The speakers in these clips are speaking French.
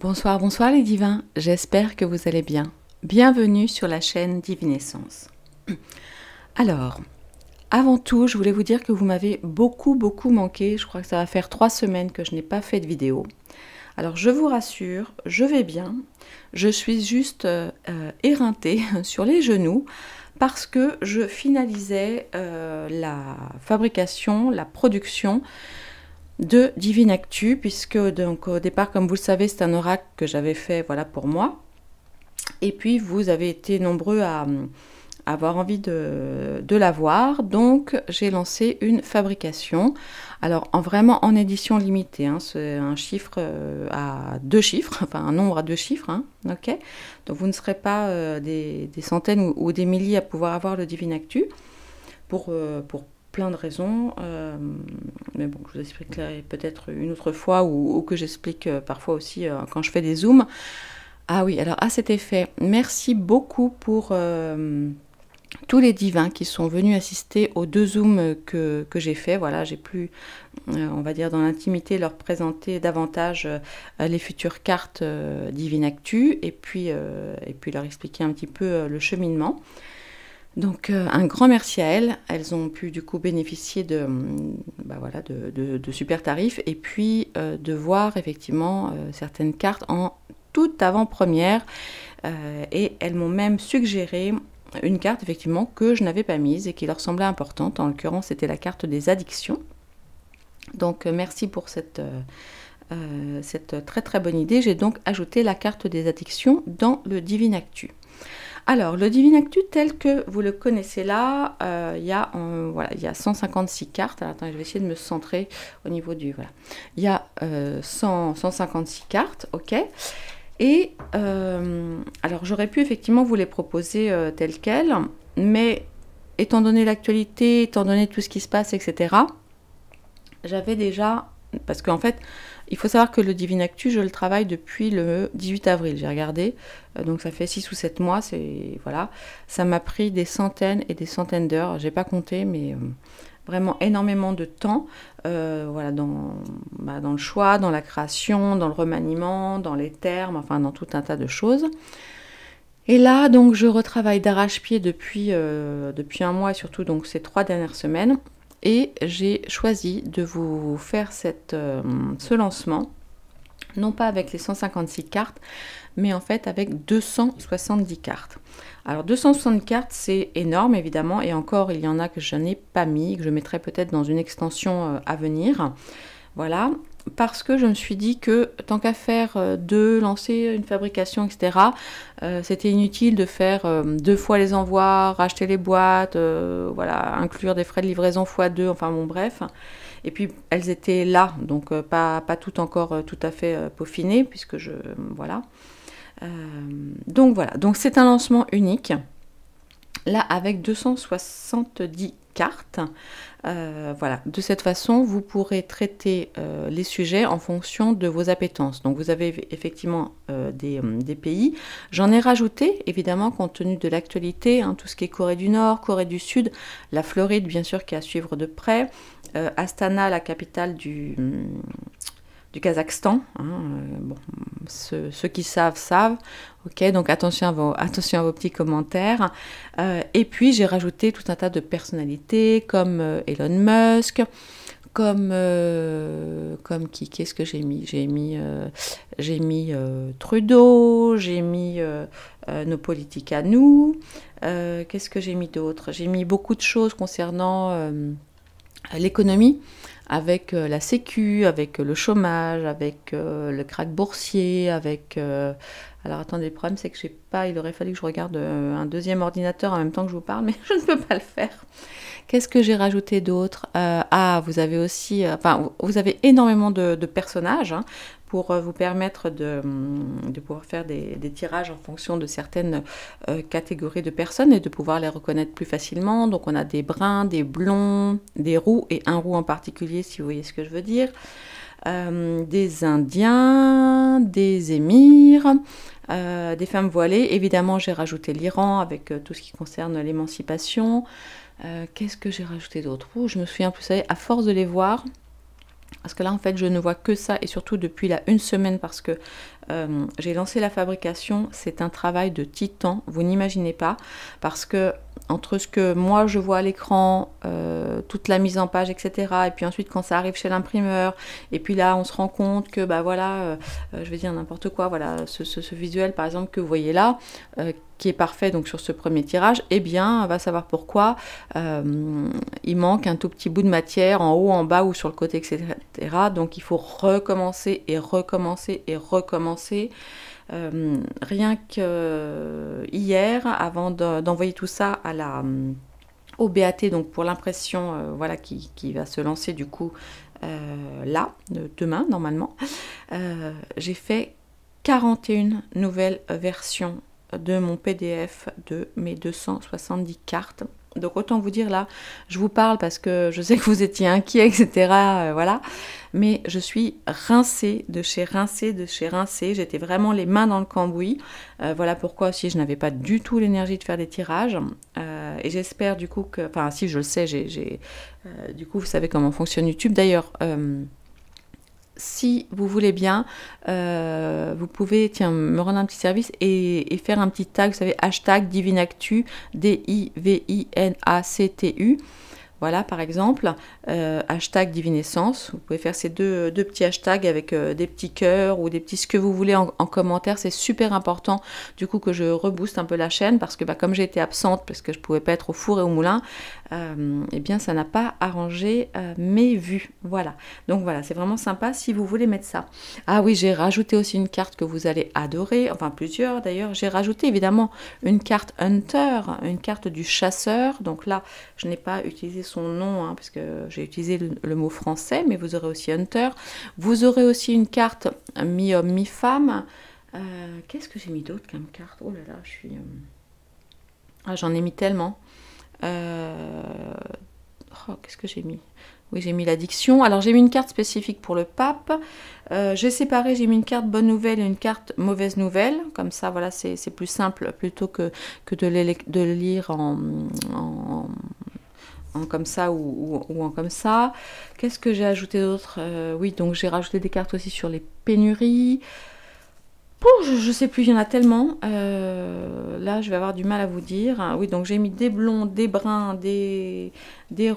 Bonsoir, bonsoir les divins, j'espère que vous allez bien. Bienvenue sur la chaîne Divinescence. Alors, avant tout, je voulais vous dire que vous m'avez beaucoup manqué. Je crois que ça va faire 3 semaines que je n'ai pas fait de vidéo. Alors, je vous rassure, je vais bien. Je suis juste éreintée sur les genoux parce que je finalisais la fabrication, la production de Divine Actu, puisque donc au départ, comme vous le savez, c'est un oracle que j'avais fait voilà, pour moi. Et puis, vous avez été nombreux à avoir envie de l'avoir, donc j'ai lancé une fabrication. Alors, vraiment en édition limitée, hein, c'est un chiffre à 2 chiffres, enfin un nombre à 2 chiffres, hein, ok. Donc, vous ne serez pas des centaines ou des milliers à pouvoir avoir le Divine Actu pour plein de raisons, mais bon, je vous expliquerai peut-être une autre fois ou que j'explique parfois aussi quand je fais des zooms. Ah oui, alors à cet effet, merci beaucoup pour tous les divins qui sont venus assister aux 2 zooms que j'ai fait. Voilà, j'ai pu, on va dire dans l'intimité, leur présenter davantage les futures cartes Divine Actu et puis leur expliquer un petit peu le cheminement. Donc un grand merci à elles. Elles ont pu du coup bénéficier de super tarifs et puis de voir effectivement certaines cartes en toute avant-première. Et elles m'ont même suggéré une carte effectivement que je n'avais pas mise et qui leur semblait importante. En l'occurrence, c'était la carte des addictions. Donc merci pour cette très bonne idée. J'ai donc ajouté la carte des addictions dans le Divine Actu. Alors, le Divine Actu tel que vous le connaissez là, il y a 156 cartes. Alors, attendez, je vais essayer de me centrer au niveau du... Voilà. Il y a 156 cartes, ok. Et, alors, j'aurais pu effectivement vous les proposer telles quelles, mais étant donné l'actualité, étant donné tout ce qui se passe, etc., j'avais déjà... Parce qu'en fait, il faut savoir que le Divine Actu, je le travaille depuis le 18 avril, j'ai regardé, donc ça fait 6 ou 7 mois, voilà. Ça m'a pris des centaines et des centaines d'heures, j'ai pas compté, mais vraiment énormément de temps, voilà, dans le choix, dans la création, dans le remaniement, dans les termes, enfin dans tout un tas de choses. Et là, donc, je retravaille d'arrache-pied depuis un mois, et surtout donc ces 3 dernières semaines. Et j'ai choisi de vous faire ce lancement, non pas avec les 156 cartes, mais en fait avec 270 cartes. Alors 260 cartes, c'est énorme évidemment, et encore il y en a que je n'ai pas mis, que je mettrai peut-être dans une extension à venir. Voilà, parce que je me suis dit que tant qu'à faire lancer une fabrication, etc., c'était inutile de faire 2 fois les envois, racheter les boîtes, voilà, inclure des frais de livraison x2, enfin bon bref. Et puis elles étaient là, donc pas toutes encore tout à fait peaufinées, puisque voilà. Donc voilà, donc c'est un lancement unique, là avec 270 cartes. Voilà, de cette façon, vous pourrez traiter les sujets en fonction de vos appétences. Donc, vous avez effectivement des pays. J'en ai rajouté, évidemment, compte tenu de l'actualité, hein, tout ce qui est Corée du Nord, Corée du Sud, la Floride, bien sûr, qui est à suivre de près, Astana, la capitale du Kazakhstan. Hein, bon, ceux qui savent. Ok, donc attention à vos petits commentaires. Et puis j'ai rajouté tout un tas de personnalités comme Elon Musk, comme qui, qu'est-ce que j'ai mis? J'ai mis Trudeau, j'ai mis nos politiques à nous. Qu'est-ce que j'ai mis d'autre? J'ai mis beaucoup de choses concernant l'économie, avec la sécu, avec le chômage, avec le krach boursier, avec... alors attendez, le problème c'est que j'ai pas... Il aurait fallu que je regarde un deuxième ordinateur en même temps que je vous parle, mais je ne peux pas le faire. Qu'est-ce que j'ai rajouté d'autre? Ah, vous avez aussi... Enfin, vous avez énormément de personnages, hein, pour vous permettre de pouvoir faire des tirages en fonction de certaines catégories de personnes et de pouvoir les reconnaître plus facilement. Donc on a des bruns, des blonds, des roux, et un roux en particulier, si vous voyez ce que je veux dire. Des Indiens, des émirs, des femmes voilées. Évidemment, j'ai rajouté l'Iran avec tout ce qui concerne l'émancipation. Qu'est-ce que j'ai rajouté d'autre? Je me souviens plus, à force de les voir, Parce que là, en fait, je ne vois que ça, et surtout depuis là une semaine, parce que j'ai lancé la fabrication. C'est un travail de titan, vous n'imaginez pas, parce que entre ce que moi je vois à l'écran, toute la mise en page, etc., et puis ensuite quand ça arrive chez l'imprimeur, et puis là on se rend compte que, bah voilà, je vais dire n'importe quoi, voilà, ce visuel par exemple que vous voyez là, qui est parfait donc sur ce premier tirage, eh bien on va savoir pourquoi il manque un tout petit bout de matière en haut, en bas ou sur le côté, etc. Donc il faut recommencer et recommencer et recommencer. Rien que hier, avant d'envoyer tout ça à au BAT, donc pour l'impression voilà, qui va se lancer du coup là, demain normalement, j'ai fait 41 nouvelles versions de mon PDF de mes 270 cartes. Donc autant vous dire là, je vous parle parce que je sais que vous étiez inquiets, etc. Voilà. Mais je suis rincée de chez rincée, de chez rincée. J'étais vraiment les mains dans le cambouis. Voilà pourquoi aussi je n'avais pas du tout l'énergie de faire des tirages. Et j'espère du coup que... Enfin si, je le sais, du coup vous savez comment fonctionne YouTube. D'ailleurs... si vous voulez bien, vous pouvez me rendre un petit service et faire un petit tag, vous savez, hashtag Divinactu, DIVINACTU. Voilà, par exemple, hashtag Divinescence. Vous pouvez faire ces deux petits hashtags avec des petits cœurs ou des petits ce que vous voulez en commentaire. C'est super important, du coup, que je rebooste un peu la chaîne parce que comme j'ai été absente, parce que je ne pouvais pas être au four et au moulin, eh bien, ça n'a pas arrangé mes vues. Voilà. Donc voilà, c'est vraiment sympa si vous voulez mettre ça. Ah oui, j'ai rajouté aussi une carte que vous allez adorer, enfin plusieurs d'ailleurs. J'ai rajouté évidemment une carte Hunter, une carte du chasseur. Donc là, je n'ai pas utilisé son nom, hein, parce que j'ai utilisé le mot français, mais vous aurez aussi Hunter. Vous aurez aussi une carte mi-homme, mi-femme. Qu'est-ce que j'ai mis d'autre comme carte? Oh là là, je suis... Ah, j'en ai mis tellement. Qu'est-ce que j'ai mis? Oui, j'ai mis l'addiction. Alors, j'ai mis une carte spécifique pour le pape. J'ai séparé, j'ai mis une carte bonne nouvelle et une carte mauvaise nouvelle. Comme ça, voilà, c'est plus simple plutôt que de le lire en comme ça ou en comme ça. Qu'est-ce que j'ai ajouté d'autre? Oui, donc j'ai rajouté des cartes aussi sur les pénuries. Je sais plus, il y en a tellement. Là, je vais avoir du mal à vous dire. Oui, donc j'ai mis des blonds, des bruns, des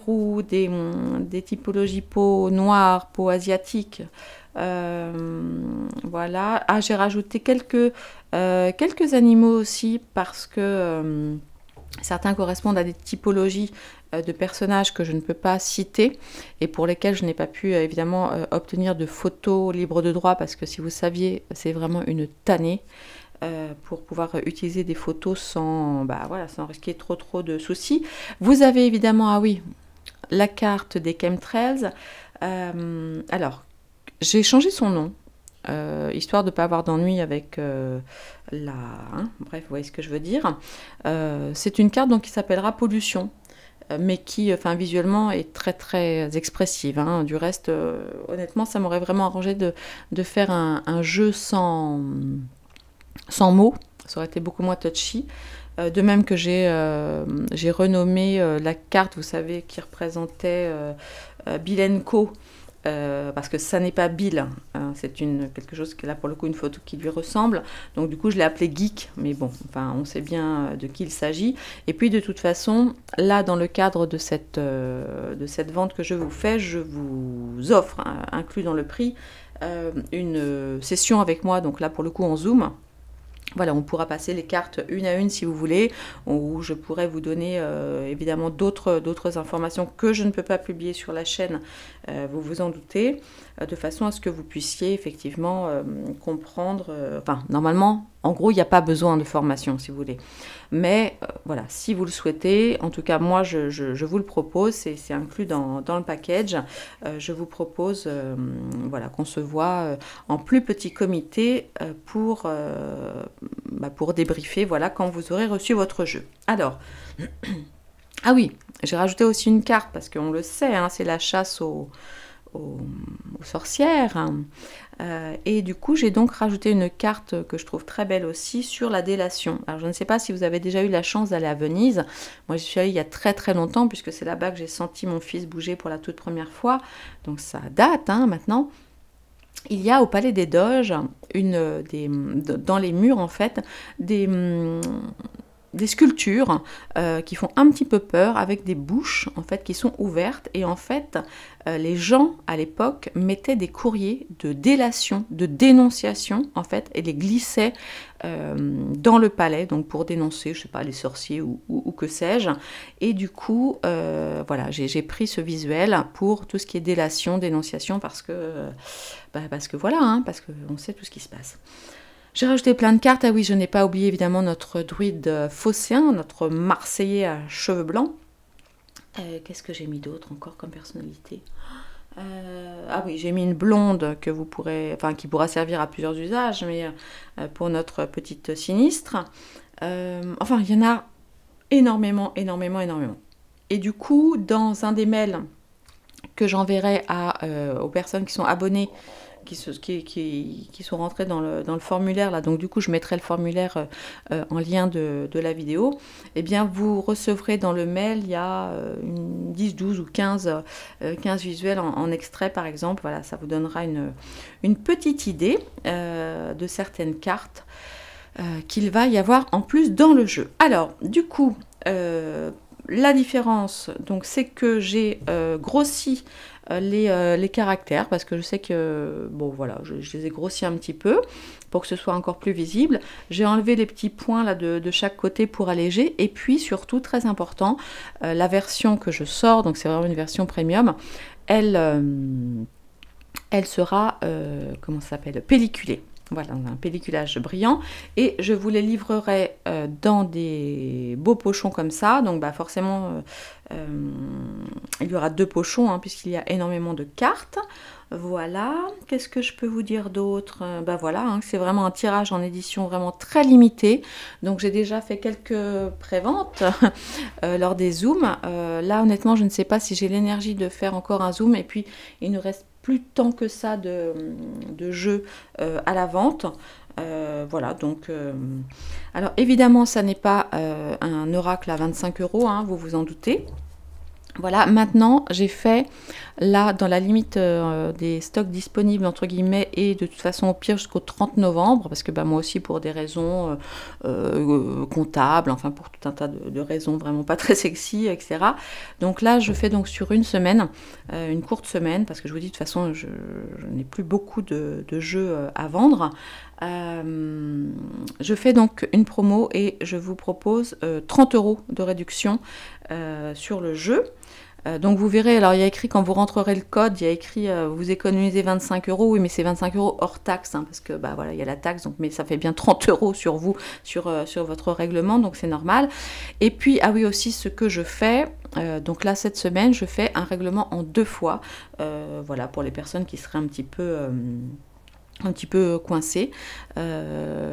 roux, des typologies peau noire, peau asiatique. Voilà. Ah, j'ai rajouté quelques animaux aussi parce que certains correspondent à des typologies de personnages que je ne peux pas citer et pour lesquels je n'ai pas pu évidemment obtenir de photos libres de droit parce que si vous saviez, c'est vraiment une tannée pour pouvoir utiliser des photos sans risquer trop de soucis. Vous avez évidemment, ah oui, la carte des chemtrails. Alors, j'ai changé son nom. Histoire de ne pas avoir d'ennui avec bref, vous voyez ce que je veux dire. C'est une carte donc, qui s'appellera Pollution, mais qui, visuellement, est très très expressive. Hein. Du reste, honnêtement, ça m'aurait vraiment arrangé de faire un jeu sans mots. Ça aurait été beaucoup moins touchy. De même que j'ai renommé la carte, vous savez, qui représentait Bill & Co. Parce que ça n'est pas Bill, hein, c'est quelque chose qui est là pour le coup une photo qui lui ressemble, donc du coup je l'ai appelé Geek, mais bon, on sait bien de qui il s'agit. Et puis de toute façon, là dans le cadre de cette vente que je vous fais, je vous offre, hein, inclus dans le prix, une session avec moi, donc là pour le coup en Zoom. Voilà, on pourra passer les cartes une à une si vous voulez, où je pourrais vous donner évidemment d'autres informations que je ne peux pas publier sur la chaîne, vous vous en doutez, de façon à ce que vous puissiez effectivement comprendre, normalement, en gros, il n'y a pas besoin de formation si vous voulez. Mais voilà, si vous le souhaitez, en tout cas moi je vous le propose, c'est inclus dans le package. Je vous propose qu'on se voit en plus petit comité pour débriefer quand vous aurez reçu votre jeu. Alors, ah oui, j'ai rajouté aussi une carte parce qu'on le sait, hein, c'est la chasse aux sorcières. Et du coup, j'ai donc rajouté une carte que je trouve très belle aussi sur la délation. Alors, je ne sais pas si vous avez déjà eu la chance d'aller à Venise. Moi, j'y suis allée il y a très très longtemps, puisque c'est là-bas que j'ai senti mon fils bouger pour la toute première fois. Donc, ça date hein, maintenant. Il y a au Palais des Doges, dans les murs en fait, des sculptures qui font un petit peu peur, avec des bouches en fait qui sont ouvertes, et en fait les gens à l'époque mettaient des courriers de délation, de dénonciation en fait, et les glissaient dans le palais, donc pour dénoncer, je sais pas, les sorciers ou que sais-je. Et du coup, voilà, j'ai pris ce visuel pour tout ce qui est délation, dénonciation, parce que voilà, hein, parce qu'on sait tout ce qui se passe. J'ai rajouté plein de cartes. Ah oui, je n'ai pas oublié évidemment notre druide phocéen, notre Marseillais à cheveux blancs. Qu'est-ce que j'ai mis d'autre encore comme personnalité? Ah oui, j'ai mis une blonde que vous pourrez, enfin qui pourra servir à plusieurs usages, mais pour notre petite sinistre. Enfin, il y en a énormément. Et du coup, dans un des mails que j'enverrai aux personnes qui sont abonnées, qui sont rentrés dans le formulaire là, donc du coup je mettrai le formulaire en lien de la vidéo, et bien vous recevrez dans le mail, il y a 10, 12 ou 15 visuels en extrait par exemple. Voilà, ça vous donnera une petite idée de certaines cartes qu'il va y avoir en plus dans le jeu. Alors du coup la différence, donc, c'est que j'ai grossi les caractères, parce que je sais que, bon voilà, je les ai grossis un petit peu pour que ce soit encore plus visible. J'ai enlevé les petits points là de chaque côté pour alléger, et puis surtout, très important, la version que je sors, donc c'est vraiment une version premium, elle sera, comment ça s'appelle, pelliculée. Voilà, un pelliculage brillant, et je vous les livrerai dans des beaux pochons comme ça. Donc bah, forcément, il y aura 2 pochons, hein, puisqu'il y a énormément de cartes. Voilà, qu'est-ce que je peux vous dire d'autre? Bah voilà, hein, c'est vraiment un tirage en édition vraiment très limité. Donc j'ai déjà fait quelques préventes lors des zooms. Là honnêtement, je ne sais pas si j'ai l'énergie de faire encore un zoom, et puis il ne reste plus tant que ça de jeux à la vente. Voilà, donc alors évidemment ça n'est pas un oracle à 25 €, hein, vous vous en doutez. Voilà, maintenant j'ai fait là dans la limite des stocks disponibles entre guillemets, et de toute façon au pire jusqu'au 30 novembre, parce que bah, moi aussi pour des raisons comptables, enfin pour tout un tas de raisons vraiment pas très sexy, etc. Donc là je fais donc sur une semaine, une courte semaine, parce que je vous dis de toute façon je n'ai plus beaucoup de jeux à vendre. Je fais donc une promo et je vous propose 30 € de réduction sur le jeu. Donc vous verrez, alors il y a écrit, quand vous rentrerez le code, il y a écrit vous économisez 25 €, oui mais c'est 25 € hors taxe, hein, parce que bah voilà, il y a la taxe, donc, mais ça fait bien 30 € sur vous, sur votre règlement, donc c'est normal. Et puis, ah oui aussi, ce que je fais, donc là cette semaine, je fais un règlement en 2 fois, voilà, pour les personnes qui seraient un petit peu coincé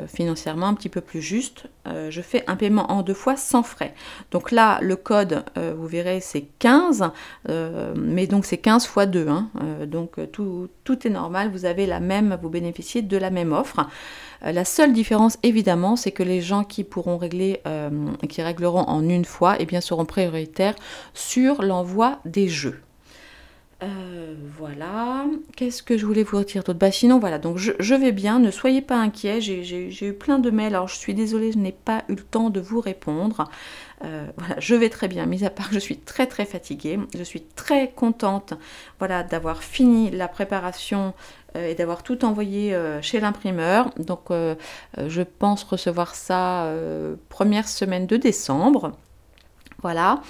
financièrement, un petit peu plus juste. Je fais un paiement en 2 fois sans frais. Donc là, le code, vous verrez, c'est 15, mais donc c'est 15 fois 2. Hein, donc tout est normal, vous bénéficiez de la même offre. La seule différence, évidemment, c'est que les gens qui pourront régler, qui régleront en une fois, eh bien, seront prioritaires sur l'envoi des jeux. Voilà, qu'est-ce que je voulais vous dire d'autre? Bah sinon voilà, donc je vais bien, ne soyez pas inquiets, j'ai eu plein de mails, alors je suis désolée, je n'ai pas eu le temps de vous répondre. Voilà, je vais très bien, mis à part que je suis très très fatiguée, je suis très contente, voilà, d'avoir fini la préparation et d'avoir tout envoyé chez l'imprimeur. Donc je pense recevoir ça première semaine de décembre, voilà.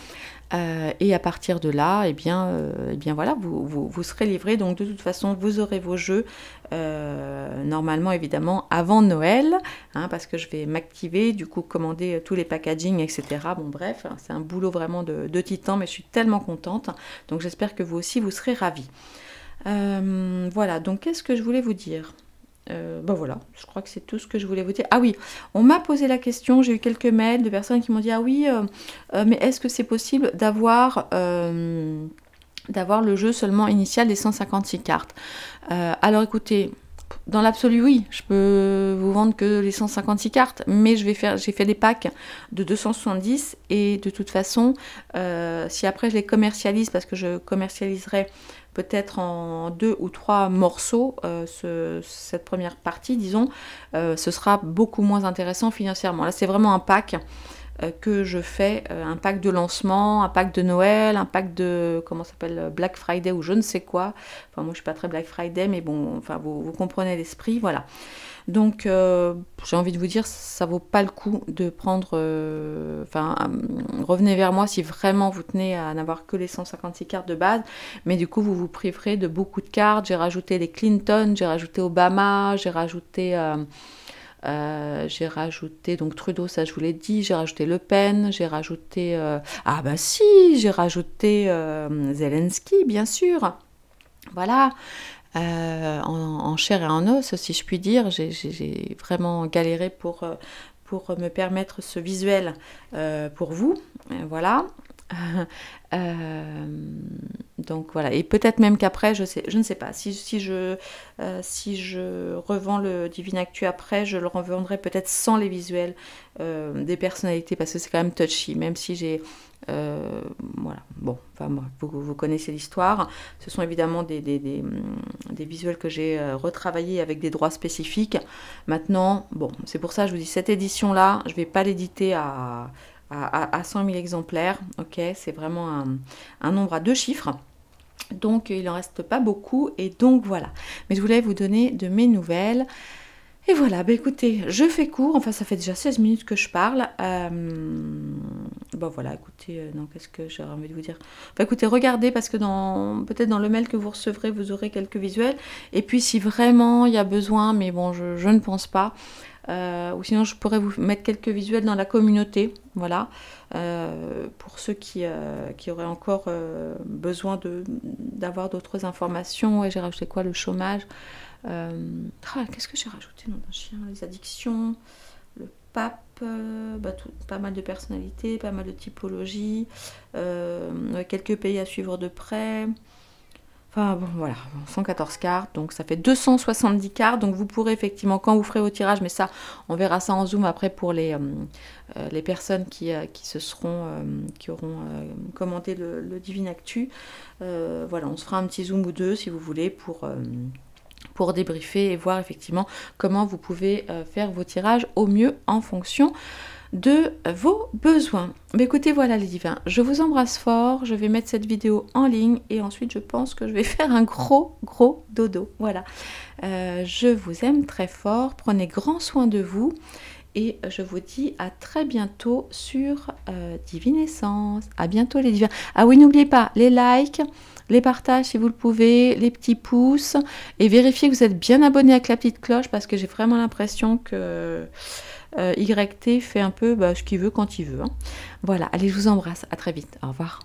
Et à partir de là, eh bien voilà, vous serez livré. Donc de toute façon, vous aurez vos jeux normalement, évidemment, avant Noël, hein, parce que je vais m'activer, du coup commander tous les packaging, etc. Bon bref, hein, c'est un boulot vraiment de titan, mais je suis tellement contente. Donc j'espère que vous aussi, vous serez ravis. Voilà, donc qu'est-ce que je voulais vous dire? Ben voilà, je crois que c'est tout ce que je voulais vous dire. Ah oui, on m'a posé la question, j'ai eu quelques mails de personnes qui m'ont dit « Ah oui, mais est-ce que c'est possible d'avoir le jeu seulement initial des 156 cartes ?» Alors écoutez, dans l'absolu, oui, je peux vous vendre que les 156 cartes, mais j'ai fait des packs de 270 et de toute façon, si après je les commercialise, parce que je commercialiserai peut-être en 2 ou 3 morceaux cette première partie, disons, ce sera beaucoup moins intéressant financièrement. Là, c'est vraiment un pack que je fais, un pack de lancement, un pack de Noël, un pack de, comment ça s'appelle, Black Friday ou je ne sais quoi. Enfin, moi, je suis pas très Black Friday, mais bon, enfin, vous comprenez l'esprit, voilà. Donc, j'ai envie de vous dire, ça vaut pas le coup de prendre... revenez vers moi si vraiment vous tenez à n'avoir que les 156 cartes de base, mais du coup, vous vous priverez de beaucoup de cartes. J'ai rajouté les Clinton, j'ai rajouté Obama, j'ai rajouté donc Trudeau, ça je vous l'ai dit, j'ai rajouté Le Pen, j'ai rajouté... ah bah si, j'ai rajouté Zelensky, bien sûr. Voilà. En chair et en os, si je puis dire. J'ai vraiment galéré pour me permettre ce visuel pour vous. Voilà. Donc voilà, et peut-être même qu'après, je ne sais pas, si je revends le Divinactu après, je le revendrai peut-être sans les visuels des personnalités, parce que c'est quand même touchy, même si j'ai... voilà, bon, enfin, vous connaissez l'histoire. Ce sont évidemment des visuels que j'ai retravaillés avec des droits spécifiques. Maintenant, bon, c'est pour ça que je vous dis, cette édition-là, je ne vais pas l'éditer à 100 000 exemplaires, ok, c'est vraiment un nombre à 2 chiffres, donc il n'en reste pas beaucoup, et donc voilà. Mais je voulais vous donner de mes nouvelles, et voilà, bah écoutez, je fais court, enfin ça fait déjà 16 minutes que je parle, bon voilà, écoutez, non, qu'est-ce que j'ai envie de vous dire, enfin écoutez, regardez, parce que peut-être dans le mail que vous recevrez, vous aurez quelques visuels, et puis si vraiment il y a besoin, mais bon, je ne pense pas, ou sinon je pourrais vous mettre quelques visuels dans la communauté, voilà, pour ceux qui auraient encore besoin d'avoir d'autres informations. Et j'ai rajouté quoi, le chômage, qu'est-ce que j'ai rajouté dans un chien, les addictions, le pape, pas mal de personnalités, pas mal de typologies, quelques pays à suivre de près. Enfin bon, voilà, 114 cartes, donc ça fait 270 cartes, donc vous pourrez effectivement, quand vous ferez vos tirages, mais ça, on verra ça en zoom après pour les personnes qui auront commandé le Divinactu. Voilà, on se fera un petit zoom ou deux, si vous voulez, pour débriefer et voir effectivement comment vous pouvez faire vos tirages au mieux en fonction de vos besoins. Mais écoutez, voilà les divins, je vous embrasse fort, je vais mettre cette vidéo en ligne et ensuite je pense que je vais faire un gros dodo. Voilà, je vous aime très fort, prenez grand soin de vous et je vous dis à très bientôt sur Divinescence. À bientôt les divins. Ah oui, n'oubliez pas les likes, les partages si vous le pouvez, les petits pouces, et vérifiez que vous êtes bien abonné avec la petite cloche, parce que j'ai vraiment l'impression que YT fait un peu ce qu'il veut quand il veut. Hein. Voilà, allez, je vous embrasse, à très vite, au revoir.